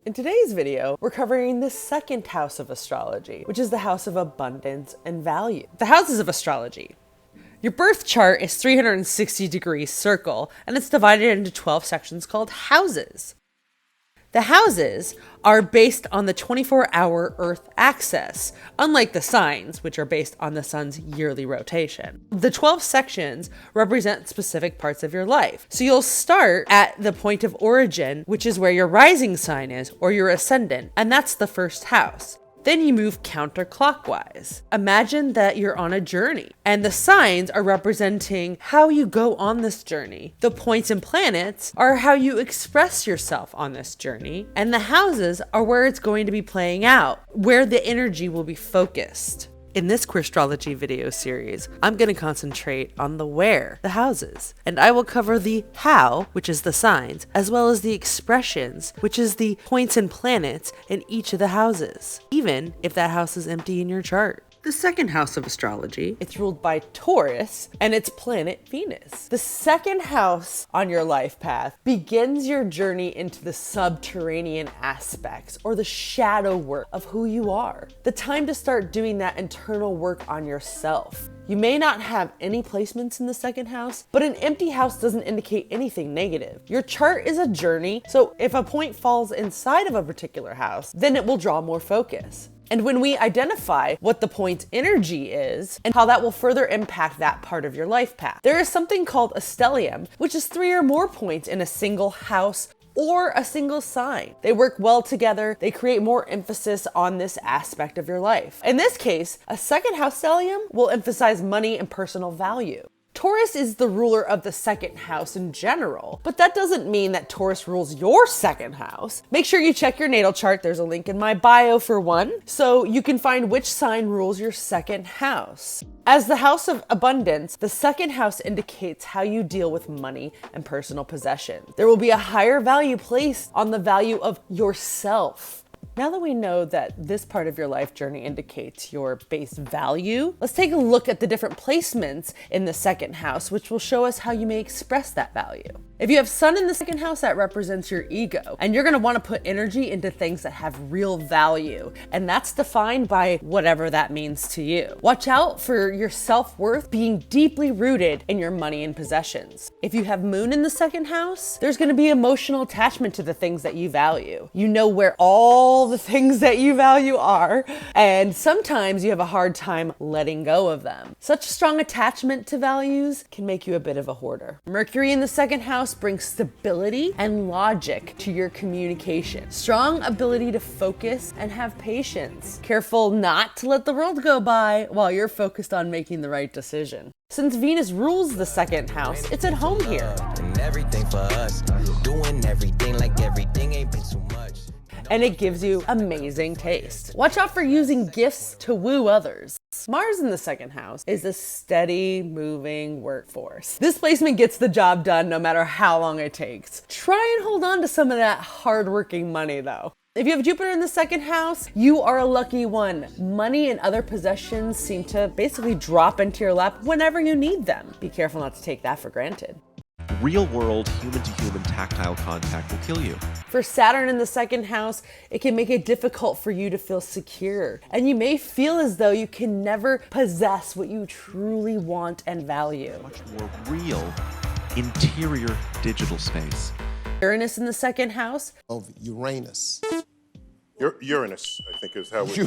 In today's video, we're covering the second house of astrology, which is the house of abundance and value. The houses of astrology. Your birth chart is 360-degree circle, and it's divided into 12 sections called houses. The houses are based on the 24-hour Earth axis, unlike the signs, which are based on the sun's yearly rotation. The 12 sections represent specific parts of your life. So you'll start at the point of origin, which is where your rising sign is, or your ascendant, and that's the first house. Then you move counterclockwise. Imagine that you're on a journey, and the signs are representing how you go on this journey. The points and planets are how you express yourself on this journey, and the houses are where it's going to be playing out, where the energy will be focused. In this Queerstrology video series, I'm going to concentrate on the where, the houses, and I will cover the how, which is the signs, as well as the expressions, which is the points and planets in each of the houses, even if that house is empty in your chart. The second house of astrology, it's ruled by Taurus and its planet Venus. The second house on your life path begins your journey into the subterranean aspects or the shadow work of who you are. The time to start doing that internal work on yourself. You may not have any placements in the second house, but an empty house doesn't indicate anything negative. Your chart is a journey, so if a point falls inside of a particular house, then it will draw more focus. And when we identify what the point's energy is and how that will further impact that part of your life path, there is something called a stellium, which is 3 or more points in a single house or a single sign. They work well together. They create more emphasis on this aspect of your life. In this case, a second house stellium will emphasize money and personal value. Taurus is the ruler of the second house in general, but that doesn't mean that Taurus rules your second house. Make sure you check your natal chart. There's a link in my bio for one, so you can find which sign rules your second house. As the house of abundance, the second house indicates how you deal with money and personal possessions. There will be a higher value placed on the value of yourself. Now that we know that this part of your life journey indicates your base value, let's take a look at the different placements in the second house, which will show us how you may express that value. If you have Sun in the second house, that represents your ego, and you're going to want to put energy into things that have real value, and that's defined by whatever that means to you. Watch out for your self-worth being deeply rooted in your money and possessions. If you have Moon in the second house, there's going to be emotional attachment to the things that you value. You know where all the things that you value are, and sometimes you have a hard time letting go of them. Such strong attachment to values can make you a bit of a hoarder. Mercury in the second house brings stability and logic to your communication. Strong ability to focus and have patience. Careful not to let the world go by while you're focused on making the right decision. Since Venus rules the second house, it's at home here. And everything for us, doing everything like everything ain't been too much. And it gives you amazing taste. Watch out for using gifts to woo others. Mars in the second house is a steady moving workforce. This placement gets the job done no matter how long it takes. Try and hold on to some of that hardworking money though. If you have Jupiter in the second house, you are a lucky one. Money and other possessions seem to basically drop into your lap whenever you need them. Be careful not to take that for granted. Real-world, human-to-human tactile contact will kill you. For Saturn in the second house, it can make it difficult for you to feel secure. And you may feel as though you can never possess what you truly want and value. Much more real, interior digital space. Uranus in the second house. Of Uranus. Uranus, I think is how we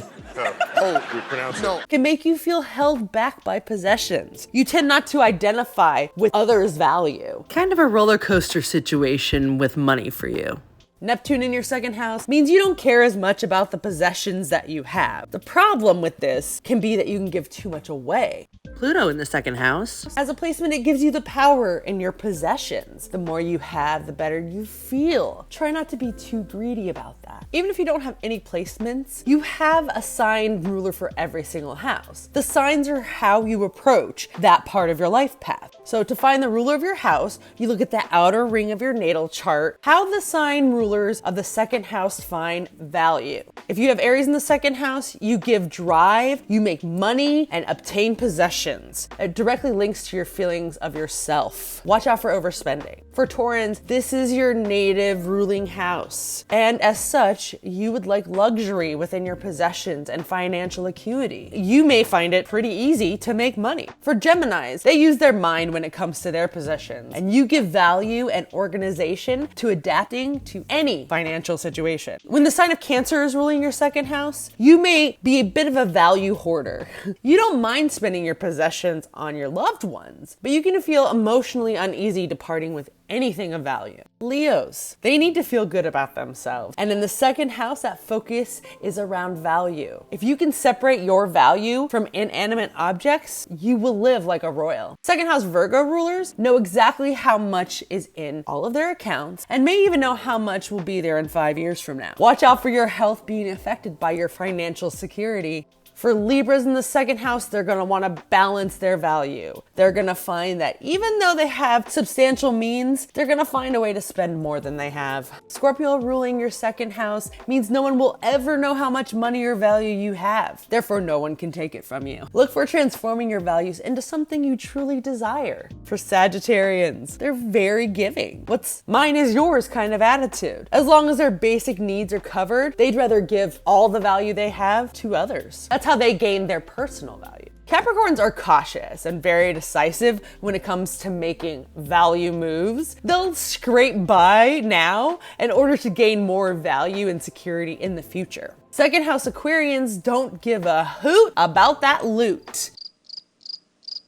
pronounce it. Can make you feel held back by possessions. You tend not to identify with others' value. Kind of a roller coaster situation with money for you. Neptune in your second house means you don't care as much about the possessions that you have. The problem with this can be that you can give too much away. Pluto in the second house. As a placement, it gives you the power in your possessions. The more you have, the better you feel. Try not to be too greedy about that. Even if you don't have any placements, you have a sign ruler for every single house. The signs are how you approach that part of your life path. So to find the ruler of your house, you look at the outer ring of your natal chart, how the sign rulers of the second house find value. If you have Aries in the second house, you give drive, you make money, and obtain possessions. It directly links to your feelings of yourself. Watch out for overspending. For Taurans, this is your native ruling house. And as such, much you would like luxury within your possessions and financial acuity. You may find it pretty easy to make money. For Geminis, they use their mind when it comes to their possessions, and you give value and organization to adapting to any financial situation. When the sign of Cancer is ruling your second house, you may be a bit of a value hoarder. You don't mind spending your possessions on your loved ones, but you can feel emotionally uneasy departing with anything of value. Leos, they need to feel good about themselves. And in the second house, that focus is around value. If you can separate your value from inanimate objects, you will live like a royal. Second house Virgo rulers know exactly how much is in all of their accounts and may even know how much will be there in 5 years from now. Watch out for your health being affected by your financial security. For Libras in the second house, they're gonna wanna balance their value. They're gonna find that even though they have substantial means, they're gonna find a way to spend more than they have. Scorpio ruling your second house means no one will ever know how much money or value you have. Therefore, no one can take it from you. Look for transforming your values into something you truly desire. For Sagittarians, they're very giving. What's mine is yours kind of attitude. As long as their basic needs are covered, they'd rather give all the value they have to others. That's how they gain their personal value. Capricorns are cautious and very decisive when it comes to making value moves. They'll scrape by now in order to gain more value and security in the future. Second house Aquarians don't give a hoot about that loot.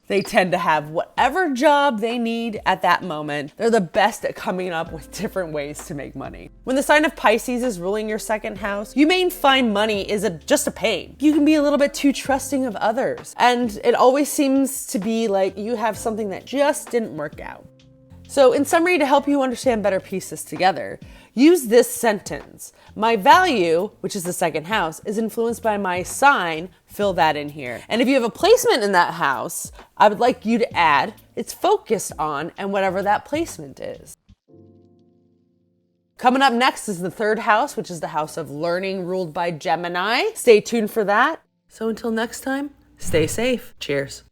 They tend to have whatever job they need at that moment. They're the best at coming up with different ways to make money. When the sign of Pisces is ruling your second house, you may find money is just a pain. You can be a little bit too trusting of others, and it always seems to be like you have something that just didn't work out. So in summary, to help you understand better piece this together, use this sentence. My value, which is the second house, is influenced by my sign. Fill that in here. And if you have a placement in that house, I would like you to add it's focused on and whatever that placement is. Coming up next is the third house, which is the house of learning ruled by Gemini. Stay tuned for that. So until next time, stay safe. Cheers.